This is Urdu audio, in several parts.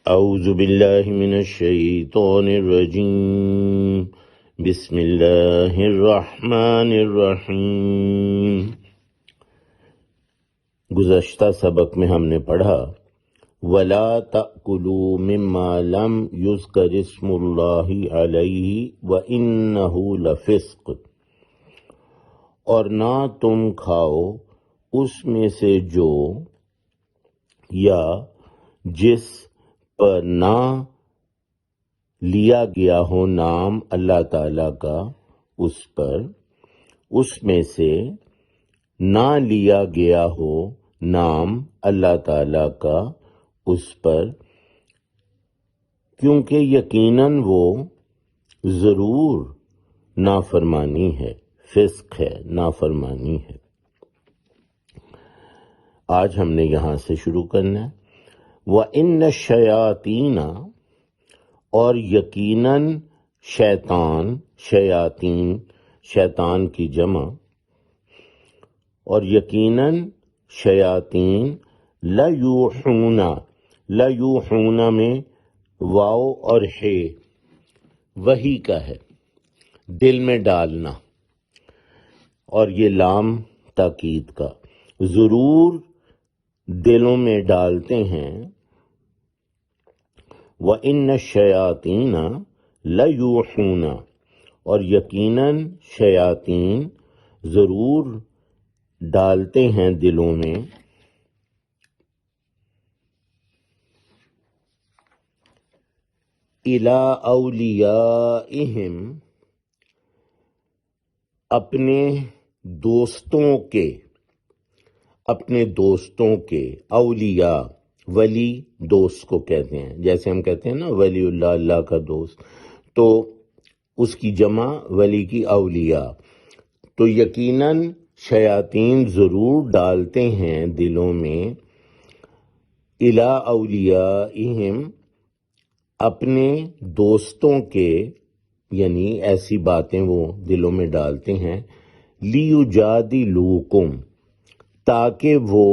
اعوذ باللہ من الشیطان الرجیم بسم اللہ الرحمن الرحیم۔ گزشتہ سبق میں ہم نے پڑھا وَلَا تَأْكُلُوا مِمَّا لَمْ يُذْكَرِ اسْمُ اللَّهِ عَلَيْهِ وَإِنَّهُ لَفِسْقٌ، اور نہ تم کھاؤ اس میں سے جو یا جس پر نہ لیا گیا ہو نام اللہ تعالیٰ کا اس پر، اس میں سے نہ لیا گیا ہو نام اللہ تعالیٰ کا اس پر، کیونکہ یقیناً وہ ضرور نافرمانی ہے، فسق ہے، نافرمانی ہے۔ آج ہم نے یہاں سے شروع کرنا ہے وَإِنَّ الشَّيَاطِينَ، اور یقیناً شیطان، شیاطین، شیطان کی جمع، اور یقیناً شیاطین لَیُوحُونَ، لَیُوحُونَ میں واو اور ہے وہی کا ہے، دل میں ڈالنا، اور یہ لام تاکید کا، ضرور دلوں میں ڈالتے ہیں۔ وَإِنَّ الشَّيَاطِينَ لَیُوحُونَ، اور یقیناً شیاطین ضرور ڈالتے ہیں دلوں میں، إِلَىٰ أَوْلِيَائِهِمْ، اپنے دوستوں کے، اپنے دوستوں کے، اولیاء، ولی دوست کو کہتے ہیں، جیسے ہم کہتے ہیں نا ولی اللہ، اللہ کا دوست، تو اس کی جمع ولی کی اولیاء۔ تو یقیناً شیاطین ضرور ڈالتے ہیں دلوں میں اِلیٰ اولیائہم، اپنے دوستوں کے، یعنی ایسی باتیں وہ دلوں میں ڈالتے ہیں، لیجادلوکم، تاکہ وہ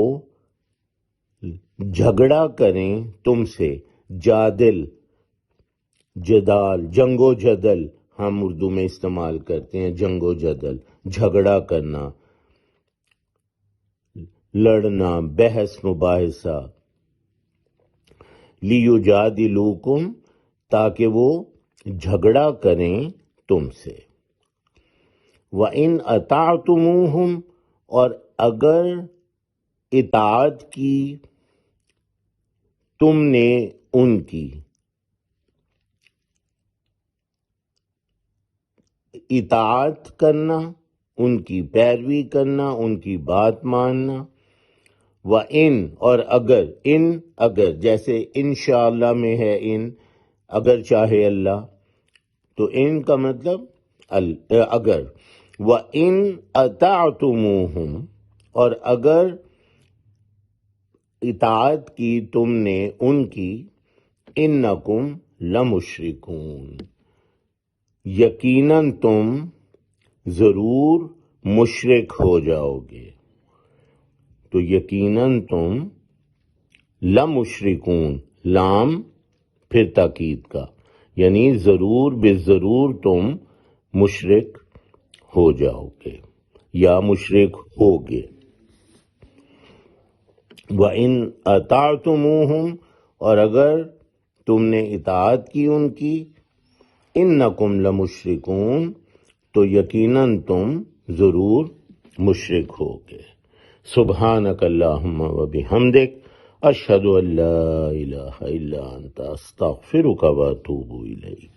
جھگڑا کریں تم سے، جادل، جدال، جنگ و جدل ہم اردو میں استعمال کرتے ہیں، جنگ و جدل، جھگڑا کرنا، لڑنا، بحث مباحثہ، لیجادلوکم، تاکہ وہ جھگڑا کریں تم سے۔ وَإِنْ أَطَعْتُمُوهُمْ، اور اگر اطاعت کی تم نے ان کی، اطاعت کرنا، ان کی پیروی کرنا، ان کی بات ماننا۔ وَإِنْ، اور اگر، ان اگر، جیسے انشاءاللہ میں ہے ان، اگر چاہے اللہ، تو ان کا مطلب اگر۔ وَإِنْ أَطَعْتُمُوهُمْ، اور اگر اطاعت کی تم نے ان کی، اِنَّکُمْ لَمُشْرِکُونَ، یقیناً تم ضرور مشرک ہو جاؤ گے۔ تو یقیناً تم لَمُشْرِکُونَ، لام پھر تاکید کا، یعنی ضرور بالضرور تم مشرک ہو جاؤ گے یا مشرک ہوگے۔ وَإِنْ أَطَعْتُمُوهُمْ، اور اگر تم نے اطاعت کی ان کی، اِنَّکُمْ لَمُشْرِکُونَ، تو یقیناً تم ضرور مشرک ہوگے۔ سبحانک اللہم وبحمدک، اشہد ان لا الہ الا انت، استغفرک واتوب الیک۔